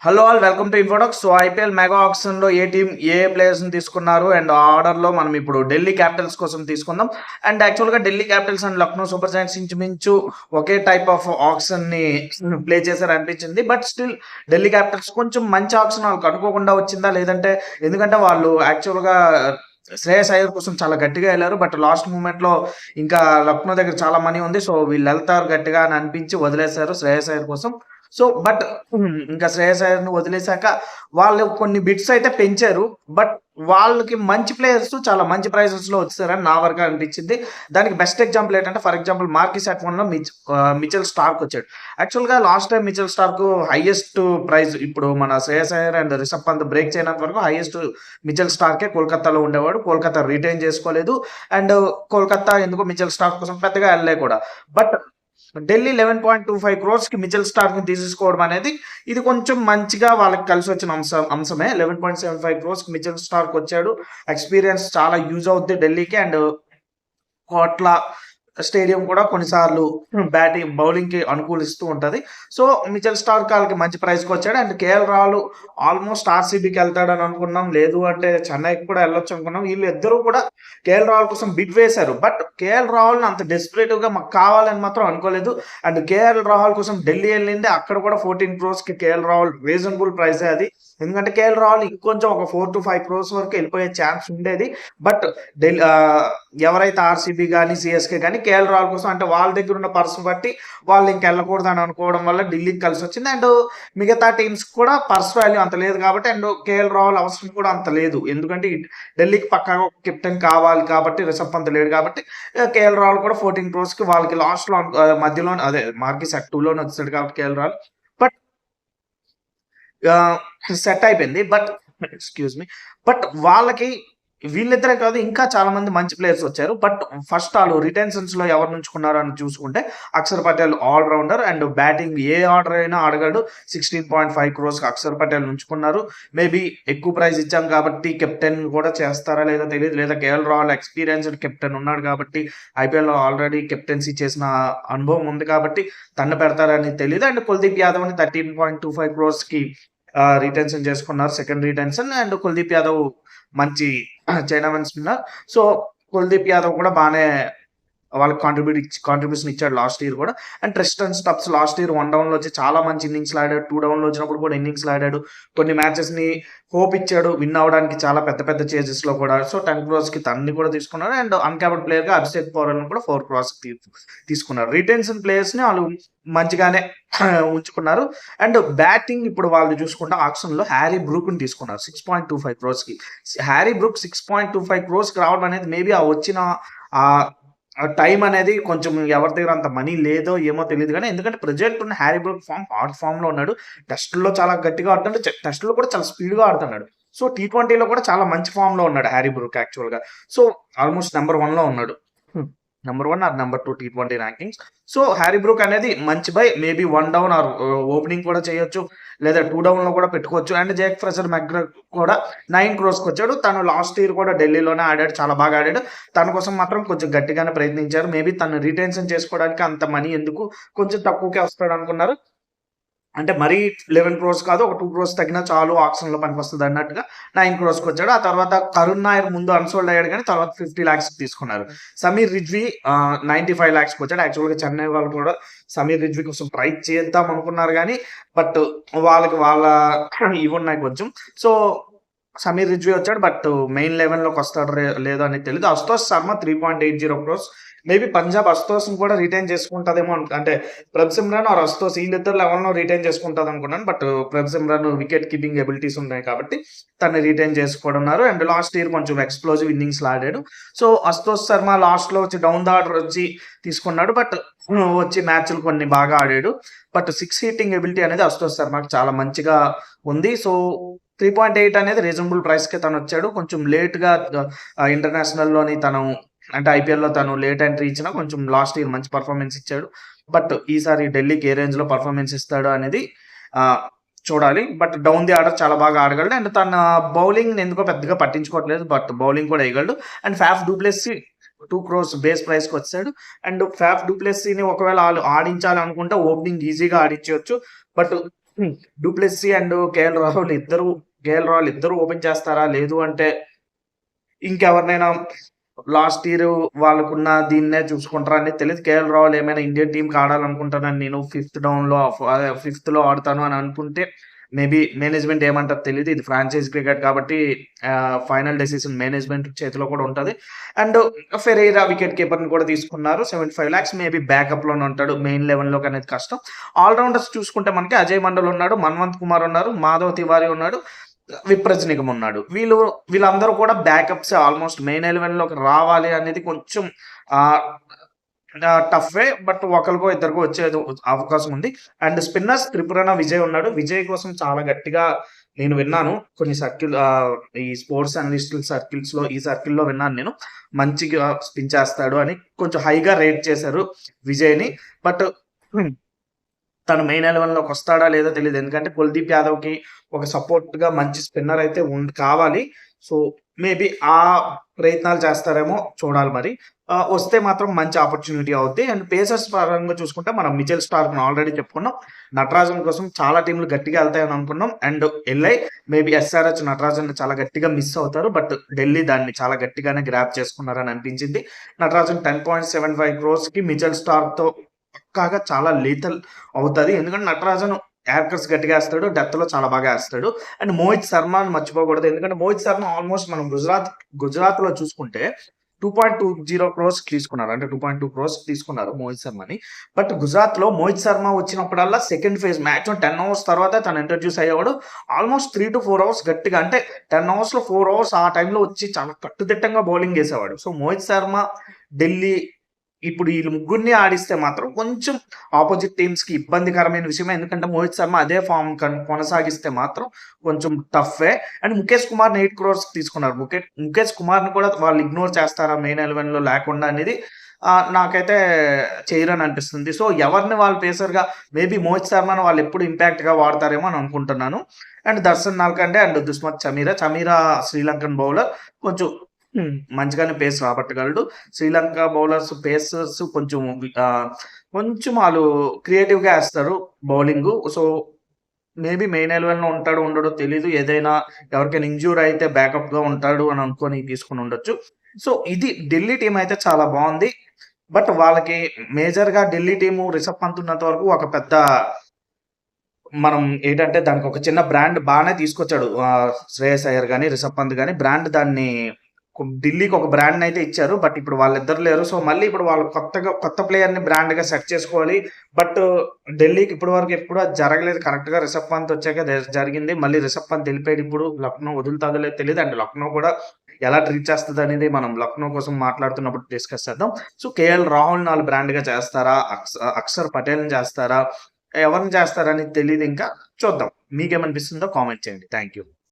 Hello all welcome to Infodocs. So IPL mega auction లో ఏ team ఏ players ని తీసుకున్నారు అండ్ ఆర్డర్ లో మనం ఇప్పుడు ఢిల్లీ క్యాపిటల్స్ కోసం తీసుకుందాం. అండ్ యాక్చువల్ గా Delhi Capitals and Lucknow super Giants ఇంచుమించు ఒకే టైప్ ఆఫ్ ఆక్షన్ ని ప్లే చేశారు అనిపించింది. బట్ స్టిల్ ఢిల్లీ క్యాపిటల్స్ కొంచెం మంచి ఆక్షన్ వాళ్ళకి అనుకోకుండా వచ్చిందా లేదంటే ఎందుకంటే వాళ్ళు యాక్చువల్ గా శ్రేయస్ అయ్యర్ కోసం చాలా గట్టిగా వెళ్ళారు. బట్ లాస్ట్ మూమెంట్ లో ఇంకా లక్నో దగ్గర చాలా మనీ ఉంది, సో వీళ్ళు వెళ్తారు గట్టిగా అని అనిపించి వదిలేశారు శ్రేయస్ అయ్యర్ కోసం. సో బట్ ఇంకా శ్రేయస్ అయ్యర్‌ని వదిలేసాక వాళ్ళు కొన్ని బిట్స్ అయితే పెంచారు. బట్ వాళ్ళకి మంచి ప్లేయర్స్ చాలా మంచి ప్రైజెస్‌లో వచ్చేసారని నా వరకు అనిపించింది. దానికి బెస్ట్ ఎగ్జాంపుల్ ఏంటంటే ఫర్ ఎగ్జాంపుల్ మార్కిస్ అట్‌వన్‌లో మిచెల్ స్టార్క్ వచ్చాడు. యాక్చువల్‌గా last time Mitchell Starc highest prize ఇప్పుడు మన శ్రేయస్ అయ్యర్ అండ్ రిషబ్ పంత్ బ్రేక్ చేయనంత వరకు హైయెస్ట్ మిచెల్ స్టార్కే కోల్కతాలో ఉండేవాడు. కోల్కతా రిటైన్ చేసుకోలేదు. అండ్ కోల్కతా ఎందుకో మిచెల్ స్టార్క్ కోసం పెద్దగా వెళ్ళలే కూడా. బట్ ఢిల్లీ 11.25 క్రోర్స్ కి మిచెల్ స్టార్క్ ని తీసుకోవడం అనేది ఇది కొంచెం మంచిగా వాళ్ళకి కలిసి వచ్చిన అంశమే. 11.75 క్రోర్స్ కి మిచెల్ స్టార్క్ వచ్చాడు. ఎక్స్పీరియన్స్ చాలా యూజ్ అవుద్ది ఢిల్లీకి. అండ్ కోట్ల స్టేడియం కూడా కొన్నిసార్లు బౌలింగ్ కి అనుకూలిస్తూ ఉంటది. సో మిచెల్ స్టార్క్ వాళ్ళకి మంచి ప్రైస్ కి వచ్చాడు. అండ్ కేఎల్ రాహుల్ ఆల్మోస్ట్ ఆర్సీబీకి వెళ్తాడని అనుకున్నాం, లేదు అంటే చెన్నైకి కూడా వెళ్ళొచ్చు అనుకున్నాం. వీళ్ళు ఇద్దరు కూడా కేఎల్ రాహుల్ కోసం బిడ్ వేశారు. బట్ కేఎల్ రాహుల్ అంత డెస్పరేటివ్ గా మాకు కావాలని మాత్రం అనుకోలేదు. అండ్ కేఎల్ రాహుల్ కోసం ఢిల్లీ వెళ్ళింది, అక్కడ కూడా 14 క్రోర్స్ కి కేఎల్ రాహుల్ రీజనబుల్ ప్రైసే అది. ఎందుకంటే కేఎల్ రాహుల్ ఇంకొంచెం ఒక 4 to 5 క్రోర్స్ వరకు వెళ్ళిపోయే ఛాన్స్ ఉండేది. బట్ ఢిల్లీ ఎవరైతే ఆర్సీబీ కానీ సిఎస్కే కానీ కేఎల్ రాహుల్ కోసం అంటే వాళ్ళ దగ్గర ఉన్న పర్స్ బట్టి వాళ్ళు ఇంక వెళ్ళకూడదు అని అనుకోవడం వల్ల ఢిల్లీకి కలిసి వచ్చింది. అండ్ మిగతా టీమ్స్ కూడా పర్స్ వాల్యూ అంత లేదు కాబట్టి అండ్ కేఎల్ రాహుల్ అవసరం కూడా అంత లేదు. ఎందుకంటే ఢిల్లీకి పక్కాగా ఒక కెప్టెన్ కావాలి కాబట్టి, రిషబ్ పంత్ లేడు కాబట్టి కేఎల్ రాహుల్ కూడా 14 క్రోర్స్ కి వాళ్ళకి లాస్ట్ లో మధ్యలో అదే మార్కిస్ అట్ 2 లోనే వచ్చాడు కాబట్టి కేఎల్ రాహుల్ బట్ సెట్ అయిపోయింది. బట్ ఎక్స్క్యూజ్ మీ, బట్ వాళ్ళకి వీళ్ళిద్దరే కాదు ఇంకా చాలా మంది మంచి ప్లేయర్స్ వచ్చారు. బట్ ఫస్ట్ వాళ్ళు రిటెన్షన్స్ లో ఎవరు నుంచుకున్నారు అని చూసుకుంటే Akshar Patel all rounder and batting ఏ ఆర్డర్ అయినా ఆడగలడు. 16.5 క్రోర్స్ అక్షర్ పటేల్ నుంచుకున్నారు. మేబీ ఎక్కువ ప్రైజ్ ఇచ్చాం కాబట్టి కెప్టెన్ కూడా చేస్తారా లేదా తెలియదు, లేదా కేఎల్ రాహుల్ ఎక్స్పీరియన్స్డ్ కెప్టెన్ ఉన్నాడు కాబట్టి ఐపీఎల్ లో ఆల్రెడీ కెప్టెన్సీ చేసిన అనుభవం ఉంది కాబట్టి తన్ను పెడతారని తెలియదు. అండ్ కుల్దీప్ యాదవ్ ని 13.25 క్రోర్స్ కి రిటెన్షన్ చేసుకున్నారు, second retention. And Kuldeep Yadav మంచి chinaman spinner. So Kuldeep Yadav కూడా బాగానే వాళ్ళకి కాంట్రిబ్యూషన్ ఇచ్చాడు లాస్ట్ ఇయర్ కూడా. And Tristan Stubbs last year 1 down లో వచ్చి చాలా మంచి ఇన్నింగ్స్ ఆడాడు. 2 డౌన్ లో వచ్చినప్పుడు కూడా ఇన్నింగ్స్ ఆడాడు. కొన్ని మ్యాచెస్ ని హోప్ ఇచ్చాడు విన్ అవడానికి చాలా పెద్ద పెద్ద చేజెస్ లో కూడా. సో 10 క్రోర్స్ కి తన్ని కూడా తీసుకున్నారు. అండ్ అన్క్యాప్డ్ ప్లేయర్ గా అభిషేక్ పౌరల్ కూడా 4 క్రోర్స్ తీసుకున్నారు. రిటెన్షన్ ప్లేయర్స్ ని వాళ్ళు మంచిగానే ఉంచుకున్నారు. అండ్ బ్యాటింగ్ ఇప్పుడు వాళ్ళు చూసుకుంటే ఆక్షన్ లో హ్యారీ బ్రూక్ ని తీసుకున్నారు 6.25 క్రోర్స్ కి. హ్యారీ బ్రూక్ 6.25 క్రోర్స్ కి రావడం అనేది మేబీ ఆ వచ్చిన ఆ టైం అనేది కొంచెం ఎవరి దగ్గర అంత మనీ లేదో ఏమో తెలియదు కానీ, ఎందుకంటే ప్రెజెంట్ ఉన్న హ్యారీ బ్రూక్ హాట్ ఫామ్ లో ఉన్నాడు. టెస్టుల్లో చాలా గట్టిగా ఆడుతున్నాడు, టెస్టుల్లో కూడా చాలా స్పీడ్ గా ఆడుతున్నాడు. సో T20లో కూడా చాలా మంచి ఫామ్ లో ఉన్నాడు హ్యారీ బ్రూక్ యాక్చువల్ గా. సో ఆల్మోస్ట్ నెంబర్ 1 లో ఉన్నాడు. Number 1 or number 2 T20 rankings. So Harry Brook అనేది మంచి buy. Maybe 1 down or opening కూడా చేయొచ్చు, లేదా 2 డౌన్ లో కూడా పెట్టుకోవచ్చు. అండ్ జేక్ ఫ్రెజర్ మెగ్రర్ కూడా 9 క్రోర్స్ కి వచ్చాడు. తను లాస్ట్ ఇయర్ కూడా ఢిల్లీలోనే ఆడాడు, చాలా బాగా ఆడాడు. తన కోసం మాత్రం కొంచెం గట్టిగానే ప్రయత్నించారు. మేబీ తను రిటెన్షన్ చేసుకోవడానికి అంత మనీ ఎందుకు, కొంచెం తక్కువకే వస్తాడు అనుకున్నారు. అంటే మరీ 11 క్రోర్స్ కాదు, ఒక 2 క్రోర్స్ తగ్గినా చాలు ఆక్షన్ లో పనికొస్తుంది అన్నట్టుగా 9 క్రోర్స్ కి వచ్చాడు. ఆ తర్వాత కరుణ్ నాయర్ ముందు అన్సోల్డ్ అయ్యాడు కానీ తర్వాత 50 lakhs తీసుకున్నారు. సమీర్ రిజ్వీ 95 lakhs కి వచ్చాడు. యాక్చువల్ గా చెన్నై వాళ్ళు కూడా సమీర్ రిజ్వీ కోసం ట్రై చేద్దాం అనుకున్నారు కానీ బట్ వాళ్ళకి వాళ్ళ ఇవి ఉన్నాయి కొంచెం. సో సమీర్ రిజ్వీ వచ్చాడు బట్ మెయిన్ 11 లోకి వస్తాడు లేదో అనేది తెలియదు. అశుతోష్ శర్మ 3.80 క్రోర్స్. మేబీ పంజాబ్ అశుతోష్ కూడా రిటైన్ చేసుకుంటదేమో అంటే ప్రభ్ సిమ్రాన్ ఆర్ అశుతోష్ వీళ్ళిద్దరు లెవెల్లో రిటైన్ చేసుకుంటది అనుకున్నాను. But Prabh Simran wicket keeping abilities ఉన్నాయి కాబట్టి తను రిటైన్ చేసుకోవడన్నారు. అండ్ లాస్ట్ ఇయర్ కొంచెం ఎక్స్ప్లోజివ్ ఇన్నింగ్స్ ఆడాడు. సో అశుతోష్ శర్మ లాస్ట్ లో వచ్చి డౌన్ ద ఆర్డర్ వచ్చి తీసుకున్నాడు. బట్ వచ్చి మ్యాచ్లు కొన్ని బాగా ఆడాడు. బట్ 6 హీటింగ్ ఎబిలిటీ అనేది అశుతోష్ శర్మకి చాలా మంచిగా ఉంది. సో 3.8 అనేది రీజనబుల్ ప్రైస్ కి తను వచ్చాడు. కొంచెం లేట్ గా ఇంటర్నేషనల్ లోని తను అంటే ఐపీఎల్ లో తను లేట్ ఎంట్రీ ఇచ్చినా కొంచెం లాస్ట్ ఇయర్ మంచి పర్ఫార్మెన్స్ ఇచ్చాడు. బట్ ఈసారి ఢిల్లీకి ఏ రేంజ్ లో పర్ఫార్మెన్స్ ఇస్తాడు అనేది చూడాలి. బట్ డౌన్ ది ఆర్డర్ చాలా బాగా ఆడగలడు. అండ్ తన బౌలింగ్ ఎందుకో పెద్దగా పట్టించుకోవట్లేదు, బట్ బౌలింగ్ కూడా వేయగలడు. And Faf du Plessis 2 crores base price కి వచ్చాడు. అండ్ ఫ్యాఫ్ డూప్లెస్సీని ఒకవేళ ఆడించాలి అనుకుంటే ఓపెనింగ్ ఈజీగా ఆడించవచ్చు. బట్ డూప్లెస్సీ అండ్ కేఎల్ రాహుల్ ఇద్దరు ఓపెన్ చేస్తారా? లేదు అంటే ఇంకెవరినైనా లాస్ట్ ఇయర్ వాళ్ళకున్న దీన్నే చూసుకుంటారా అనేది తెలీదు. కేఎల్ రాహుల్ ఏమైనా ఇండియన్ టీమ్‌కి ఆడాలనుకుంటానని నేను ఫిఫ్త్‌లో ఆడతాను అని అనుకుంటే మేబీ మేనేజ్మెంట్ ఏమంటారో తెలీదు. ఇది ఫ్రాంచైజ్ క్రికెట్ కాబట్టి ఫైనల్ డెసిషన్ మేనేజ్మెంట్ చేతిలో కూడా ఉంటది. అండ్ ఫెరైరా వికెట్ కీపర్‌ని కూడా తీసుకున్నారు. 75 లాక్స్ మేబీ బ్యాకప్‌లోనే ఉంటాడు. మెయిన్ 11లోకి అనేది కష్టం. ఆల్ రౌండర్స్ చూసుకుంటే మనకి అజయ్ మండల్ ఉన్నాడు, మన్వంత్ కుమార్ ఉన్నారు, మాధవ్ తివారీ ఉన్నాడు, విప్రజ్ నిగమ్ ఉన్నాడు. వీళ్ళందరూ కూడా బ్యాకప్సే. ఆల్మోస్ట్ మెయిన్ 11లోకి రావాలి అనేది కొంచెం ఆహ్, టఫే. బట్ ఒకరికో ఇద్దరికో వచ్చే అవకాశం ఉంది. అండ్ స్పిన్నర్స్ త్రిపురన విజయ్ ఉన్నాడు. విజయ్ కోసం చాలా గట్టిగా నేను విన్నాను. కొన్ని ఈ స్పోర్ట్స్ అనలిస్టుల సర్కిల్స్‌లో ఈ సర్కిల్‌లో విన్నాను నేను. మంచిగా స్పిన్ చేస్తాడు అని కొంచెం హైగా రేట్ చేశారు విజయ్‌ని. బట్ తను మెయిన్ 11లోకి వస్తాడా లేదో తెలీదు. ఎందుకంటే కుల్దీప్ యాదవ్‌కి ఒక సపోర్ట్‌గా మంచి స్పిన్నర్ అయితే కావాలి. సో మేబీ ఆ ప్రయత్నాలు చేస్తారేమో చూడాలి మరి. వస్తే మాత్రం మంచి ఆపర్చునిటీ అవుద్ది. అండ్ పేసర్స్ పరంగా చూసుకుంటే మనం మిచెల్ స్టార్క్‌ని ఆల్రెడీ చెప్పుకున్నాం. నటరాజన్ కోసం చాలా టీమ్‌లు గట్టిగా ఎళ్తాయని అనుకున్నాం. అండ్ మేబీ ఎస్ఆర్‌హెచ్ నటరాజన్‌ని చాలా గట్టిగా మిస్ అవుతారు. బట్ ఢిల్లీ దాన్ని చాలా గట్టిగానే గ్రాబ్ చేసుకున్నారని అనిపించింది. నటరాజన్ 10.75 క్రోర్స్‌కి మిచెల్ స్టార్క్‌తో పక్కాగా చాలా లీథల్ అవుతది. ఎందుకంటే నటరాజన్ యార్కర్స్ గట్టిగా ఏస్తాడు. డెప్త్‌లో చాలా బాగా ఏస్తాడు. అండ్ మోహిత్ శర్మని మర్చిపోకూడదు. ఎందుకంటే మోహిత్ శర్మ ఆల్మోస్ట్ మనం గుజరాత్‌లో చూసుకుంటే 2.20 క్రోర్స్‌కి తీసుకున్నారు. అంటే 2.2 క్రోర్స్‌కి తీసుకున్నారు మోహిత్ శర్మని. బట్ గుజరాత్‌లో మోహిత్ శర్మ వచ్చినప్పుడల్లా సెకండ్ ఫేజ్ మాక్సిమం 10 అవర్స్ తర్వాత తను ఇంట్రొడ్యూస్ అయ్యేవాడు. ఆల్మోస్ట్ 3-4 అవర్స్ గట్టిగా అంటే 10 అవర్స్‌లో 4 అవర్స్ ఆ టైంలో వచ్చి చాలా కట్టుదిట్టంగా బౌలింగ్ ఏసేవాడు. సో మోహిత్ శర్మ, ఢిల్లీ ఇప్పుడు వీళ్ళు ముగ్గురిని ఆడిస్తే మాత్రం కొంచెం ఆపోజిట్ టీమ్స్‌కి ఇబ్బందికరమైన విషయమే. ఎందుకంటే మోహిత్ శర్మ అదే ఫార్మ్ కొనసాగిస్తే మాత్రం కొంచెం టఫే. అండ్ ముఖేష్ కుమార్‌ని 8 క్రోర్స్‌కి తీసుకున్నారు. ముఖేష్ కుమార్‌ని కూడా వాళ్ళు ఇగ్నోర్ చేస్తారా మెయిన్ 11లో లేకుండా అనేది నాకైతే చెయ్యరని అనిపిస్తుంది. సో ఎవరిని వాళ్ళు పేసర్‌గా మేబీ మోహిత్ శర్మని వాళ్ళు ఎప్పుడు ఇంపాక్ట్‌గా వాడతారేమో అని అనుకుంటున్నాను. And Darshan Nalkande and Dushmantha Chameera Sri Lankan bowler కొంచెం మంచిగానే పేస్ రాబట్టగలడు. శ్రీలంక పేసర్స్ కొంచెం ఆళ్ళు క్రియేటివ్‌గా ఏస్తారు బౌలింగు. సో మేబీ మెయిన్ 11లో ఉంటాడో ఉండడో తెలీదు. ఏదైనా ఎవరికైనా ఇంజ్యూర్ అయితే బ్యాకప్‌గా ఉంటాడు అని అనుకోని తీసుకొని ఉండొచ్చు. సో ఇది ఢిల్లీ టీమ్ అయితే చాలా బావుంది. బట్ వాళ్ళకి మేజర్‌గా ఢిల్లీ టీము రిషబ్ పంత్ ఉన్నంత వరకు ఒక పెద్ద మనం ఏంటంటే దానికి ఒక చిన్న బ్రాండ్ బానే తీసుకొచ్చాడు. శ్రేయస్ అయ్యర్ గాని, రిషబ్ పంత్ గాని బ్రాండ్ దాన్ని ఢిల్లీకి ఒక బ్రాండ్ అయితే ఇచ్చారు. బట్ ఇప్పుడు వాళ్ళిద్దరు లేరు. సో మళ్ళీ ఇప్పుడు వాళ్ళు కొత్త ప్లేయర్‌ని బ్రాండ్‌గా సెట్ చేసుకోవాలి. బట్ ఢిల్లీకి ఇప్పటి వరకు ఎప్పుడు అది జరగలేదు. కరెక్ట్‌గా రిషబ్ పంత్ వచ్చాక జరిగింది. మళ్ళీ రిషబ్ పంత్ వెళ్ళిపోయాడు. ఇప్పుడు లక్నో వదులుతాదో లేదో తెలీదు. అండ్ లక్నో కూడా ఎలా ట్రీట్ చేస్తది అనేది మనం లక్నో కోసం మాట్లాడుతున్నప్పుడు డిస్కస్ చేద్దాం. సో కేఎల్ రాహుల్‌ని వాళ్ళు బ్రాండ్‌గా చేస్తారా? అక్షర్ పటేల్‌ని చేస్తారా? ఎవరిని చేస్తారని తెలీదు ఇంకా. చూద్దాం. మీకేమనిపిస్తుందో కామెంట్ చేయండి. Thank you.